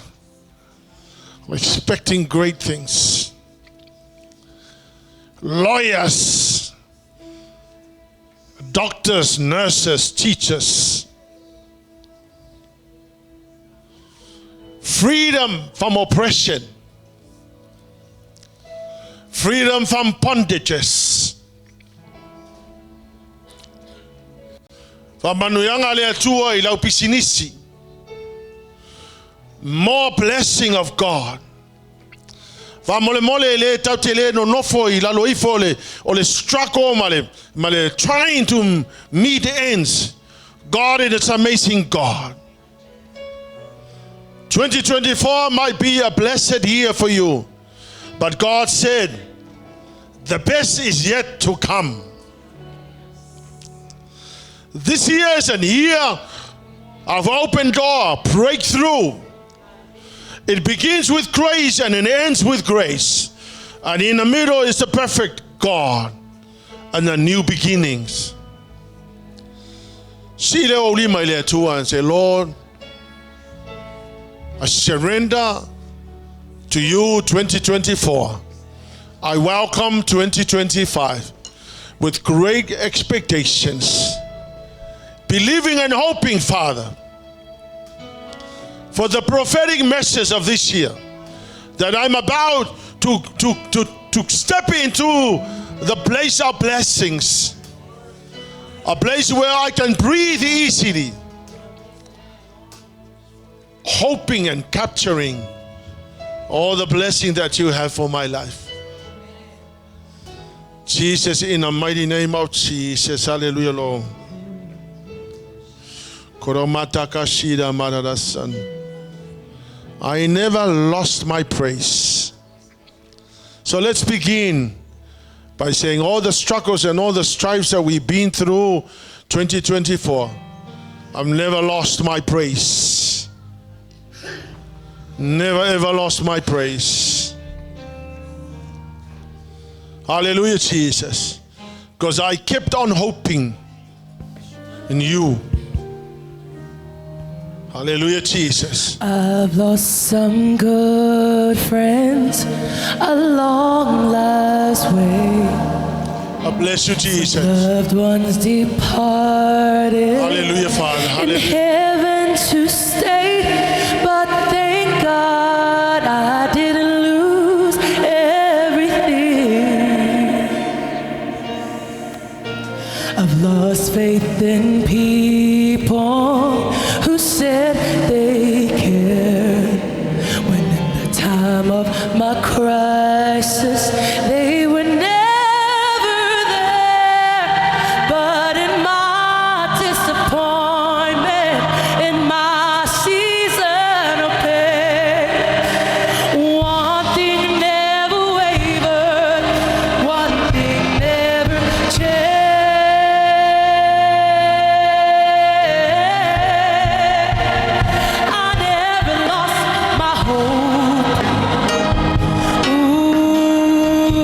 I'm expecting great things. Lawyers, doctors, nurses, teachers. Freedom from oppression. Freedom from bondages. More blessing of God. Trying to meet the ends. God is an amazing God. 2024 might be a blessed year for you. But God said, the best is yet to come. This year is a year of open door, breakthrough. It begins with grace and it ends with grace. And in the middle is the perfect God and the new beginnings. See the only my letter and say, Lord, I surrender to you 2024. I welcome 2025 with great expectations. Believing and hoping, Father, for the prophetic message of this year, that I'm about to step into the place of blessings, a place where I can breathe easily, hoping and capturing all the blessing that you have for my life. Jesus, in the mighty name of Jesus, hallelujah, Lord. I never lost my praise. So let's begin by saying all the struggles and all the strifes that we've been through 2024. I've never lost my praise. Never ever lost my praise. Hallelujah, Jesus. Because I kept on hoping in you. Hallelujah, Jesus. I've lost some good friends along life's way. I bless you, Jesus. Loved ones departed. Hallelujah, Father. Hallelujah. In heaven to stay, but thank God I didn't lose everything. I've lost faith in people who said they cared, when in the time of my crisis they were never there. But in my disappointment, in my season of pain, one thing never wavered, one thing never changed. I never lost my hope. Ooh,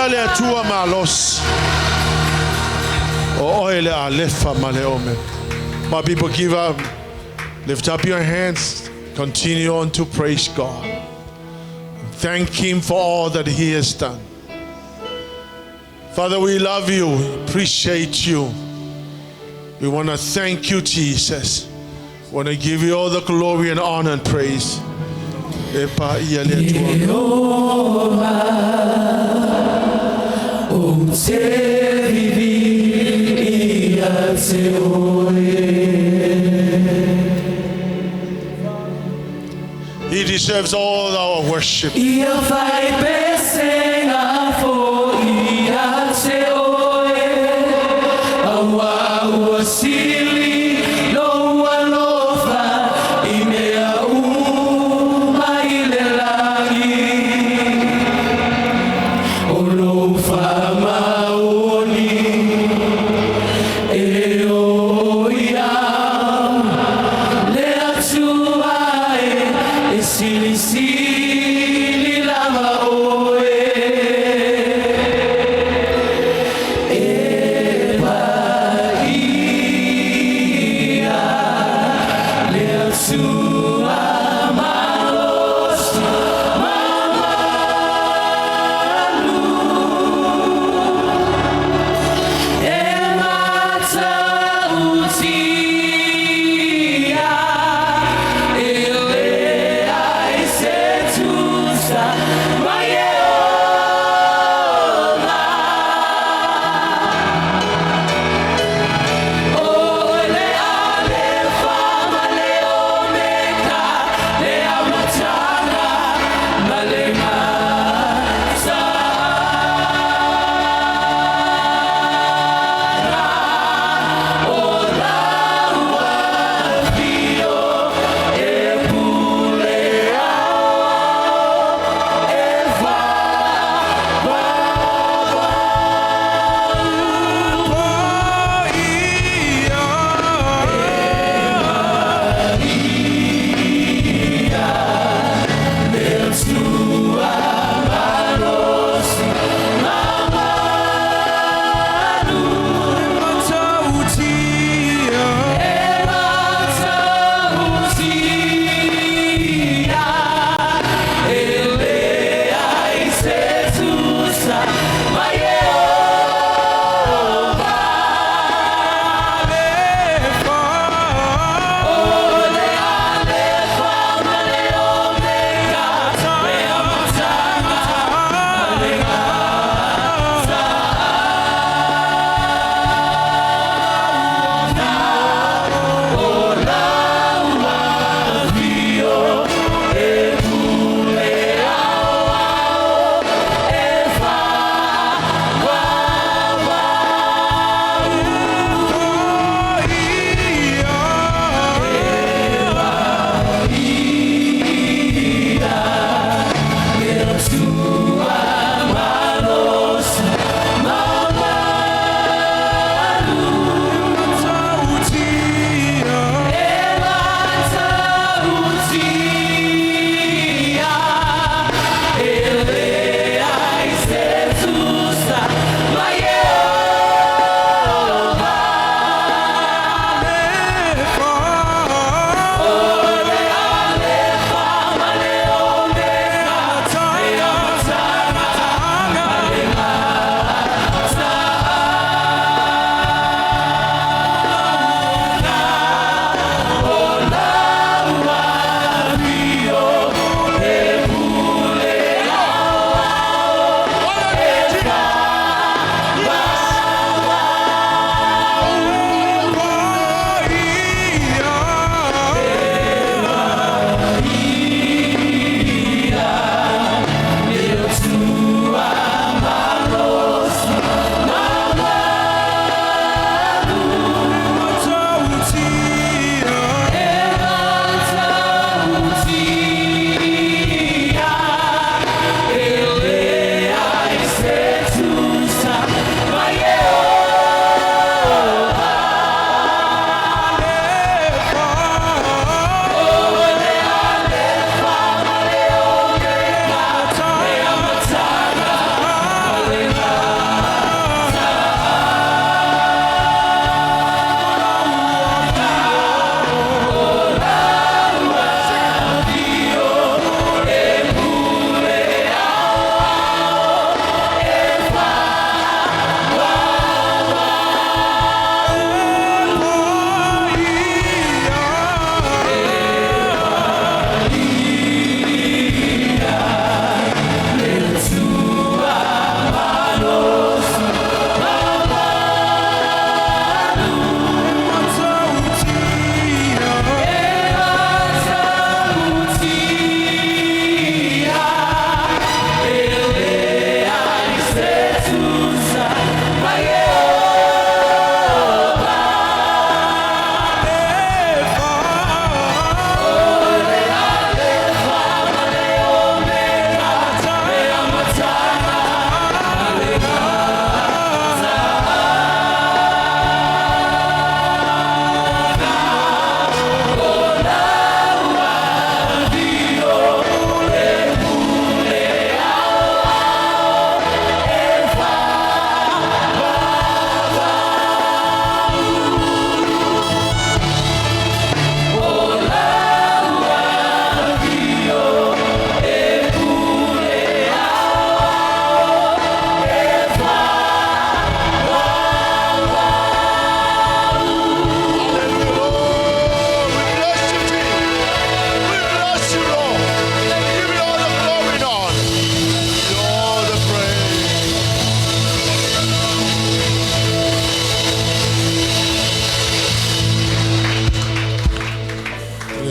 le atua malos. O oile alefa maleome. My people, give up. Lift up your hands. Continue on to praise God. Thank Him for all that He has done. Father, we love you. Appreciate you. We want to thank you, Jesus. We want to give you all the glory and honor and praise. He deserves all our worship. Sili lava o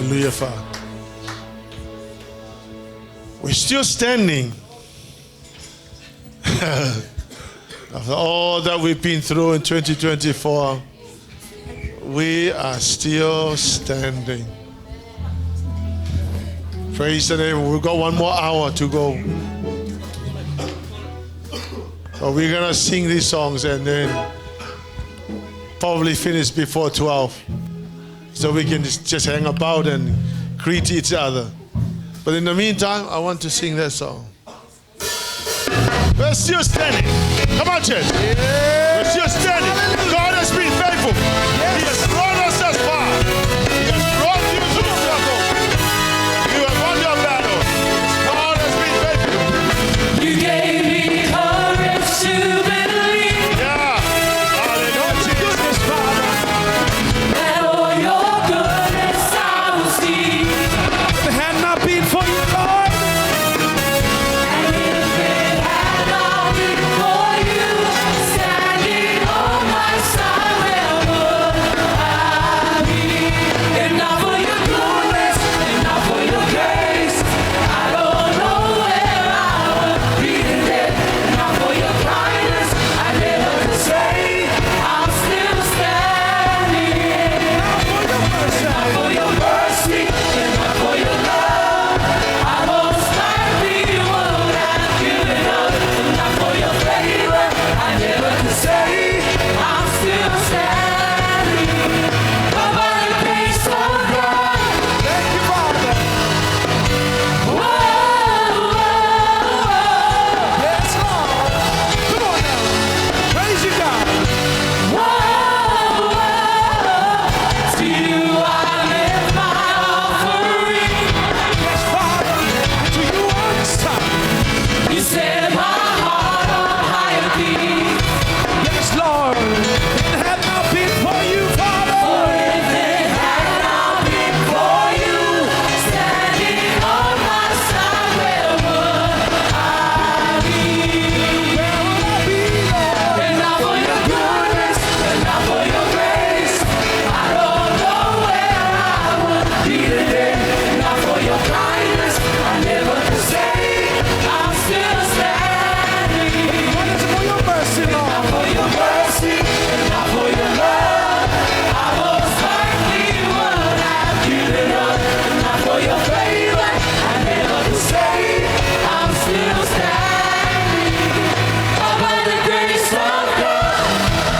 Hallelujah, Father. We're still standing. After all that we've been through in 2024, we are still standing. Praise the name. We've got one more hour to go. So we're going to sing these songs and then probably finish before 12. So we can just hang about and greet each other. But in the meantime, I want to sing that song. We're still standing. Come on, church. We're still standing. God has been faithful. He has brought us thus far. He has brought you to the circle. You have won your battle. God has been faithful. You gave me courage to believe. Yeah. Hallelujah, Jesus. That all your goodness I will see. If it had not been for you, Lord, And if it had not been for you standing on my side, where would I be? If not for your goodness, if not for your grace, I don't know where I would be today. If not for your kindness, I never could say I'm still standing. If not for your mercy, if not for your love, I most likely would have given up. If not for your favor, I never could say I'm still standing. But by the grace of God, thank you, Father. whoa, Yes, Lord. Come on now. Praise you, God. whoa, to you I lift my offering. Yes, Father. To you all this time. You set my heart on higher things. Yes, Lord. If it had not been for you, Father, For if it had not been for you standing on my side, where would I be? where would I be, Lord? If not for your goodness, if not for your grace, I don't know where I would be today. If not for your kindness, I never could say I'm still standing. What is it for your mercy, If not Lord? for your mercy, if not for your love, I most likely would have given up. If not for your favor, I never could say I'm still standing. But by the grace of God,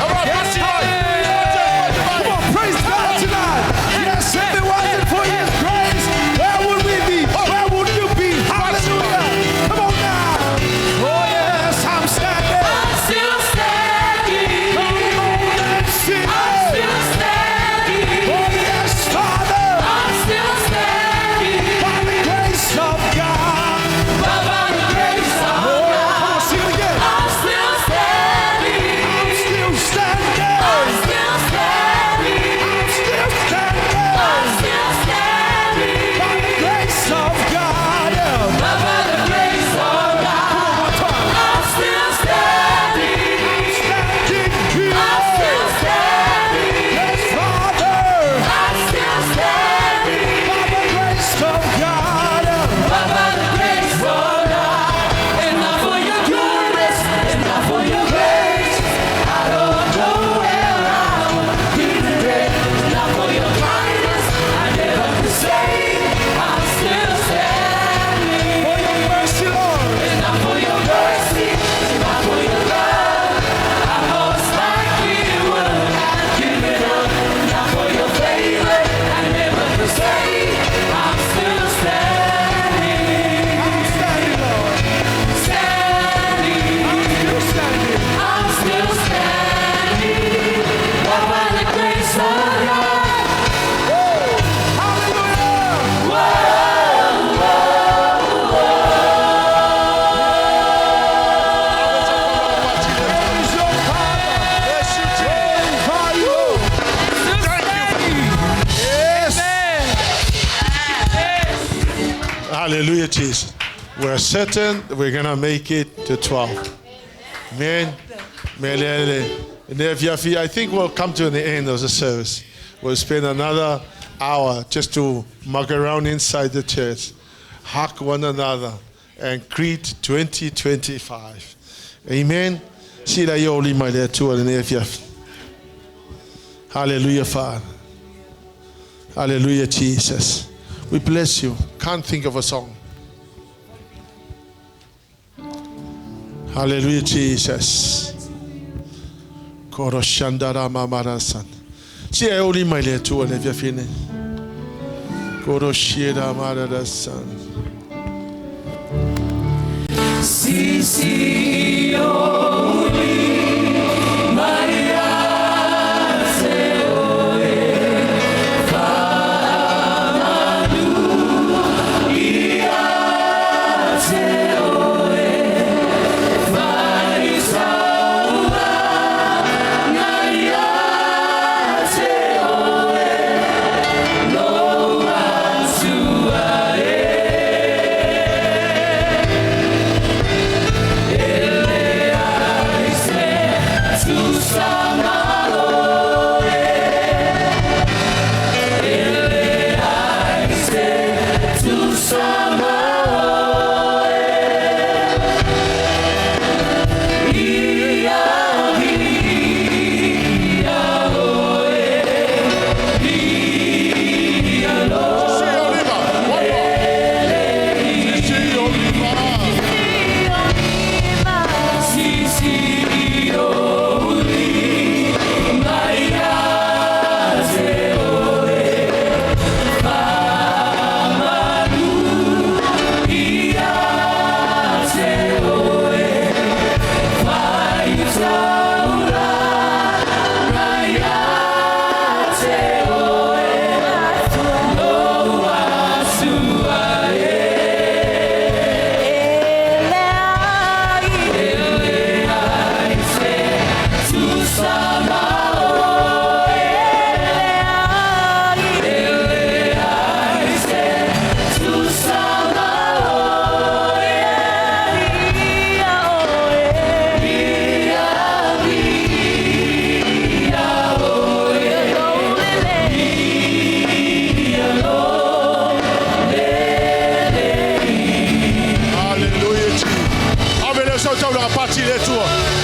Come on, Yes, Pastor. hallelujah. Come on, praise God tonight. Yes, if it wasn't for His grace, where would we be? Where would you be? Hallelujah. Come on now. Oh, yes, I'm standing. I'm still standing. Let's sing I'm it. still standing. Oh, yes, Father. I'm still standing. By the grace of God. But by the grace of Oh, come God, on, sing it again. I'm still standing. I'm still standing. I'm still standing. I'm still standing. I'm still standing. By the grace of God. But by the grace of God, One time. I'm still standing. Standing here. I'm still standing. Yes, Father. I'm still standing. By the grace of God. But by the grace of God, and not for your goodness, and not for your grace, I don't know where I would be today. Not for your kindness, I never could say I'm still standing. For your mercy, Lord. And not for your mercy, and not for your love, I most likely would have given up. Not for your favor, I never could say I'm still standing. I'm standing, Lord. Standing, Still standing. I'm still standing. But by the grace of God, Hallelujah. Praise your Father. Bless you, Jesus. Glorify you. Thank you. Yes. Hallelujah, Jesus. We're certain we're going to make it to 12. Amen. And if you I think we'll come to the end of the service. We'll spend another hour just to mug around inside the church, hug one another, and greet 2025. Amen. See that you only my there too, and if you hallelujah, Father. Hallelujah, Jesus. We bless you. Can't think of a song. Hallelujah, Jesus. Koroshandara mamarasan. See I only my there too, and if you're feeling. Koroshira mararasan. Si, only Maria.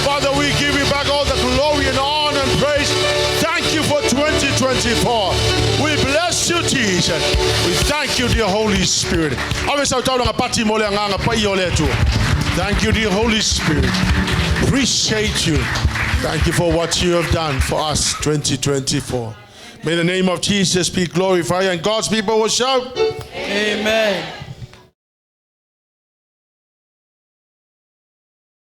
Father, we give you back all the glory and honor and praise. Thank you for 2024. We bless you, Jesus. We thank you, dear Holy Spirit. Thank you, dear Holy Spirit. Appreciate you. Thank you for what you have done for us, 2024. May the name of Jesus be glorified, and God's people will shout, Amen.